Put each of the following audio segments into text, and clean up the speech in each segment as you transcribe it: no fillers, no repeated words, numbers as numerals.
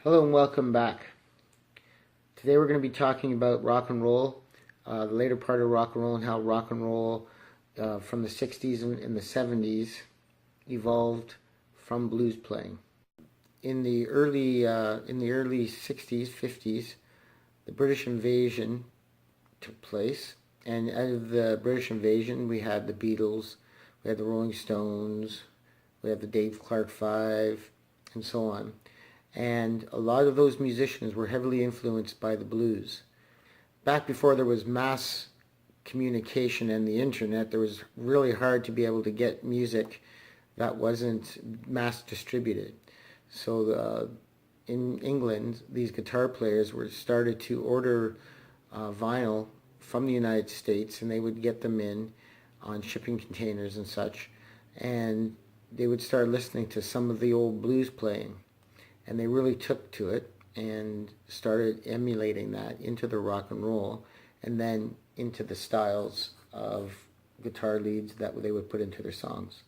Hello and welcome back. Today we're going to be talking about rock and roll, the later part of rock and roll, and how rock and roll from the 60s and the 70s evolved from blues playing. In the early 60s, 50s, the British invasion took place, and out of the British invasion we had the Beatles, we had the Rolling Stones, we had the Dave Clark Five, and so on. And a lot of those musicians were heavily influenced by the blues. Back before there was mass communication and the internet, it was really hard to be able to get music that wasn't mass distributed. So in England, these guitar players were started to order vinyl from the United States, and they would get them in on shipping containers and such, and they would start listening to some of the old blues playing. And they really took to it and started emulating that into the rock and roll, and then into the styles of guitar leads that they would put into their songs.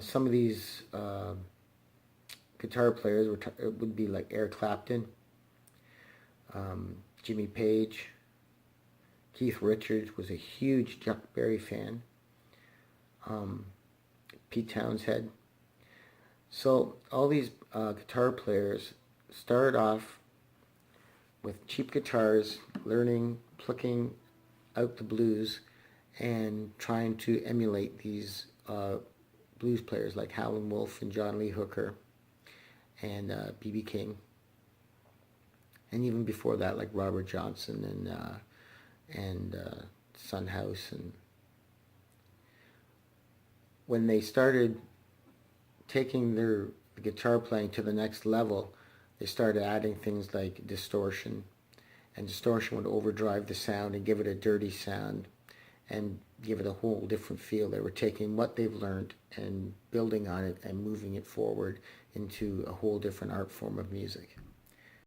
Some of these guitar players would be like Eric Clapton, Jimmy Page, Keith Richards was a huge Chuck Berry fan, Pete Townshend. So all these guitar players started off with cheap guitars, plucking out the blues, and trying to emulate these blues players like Howlin' Wolf and John Lee Hooker and B.B. King, and even before that, like Robert Johnson and Son House. And when they started taking their guitar playing to the next level, they started adding things like distortion, and distortion would overdrive the sound and give it a dirty sound and give it a whole different feel. They were taking what they've learned and building on it and moving it forward into a whole different art form of music.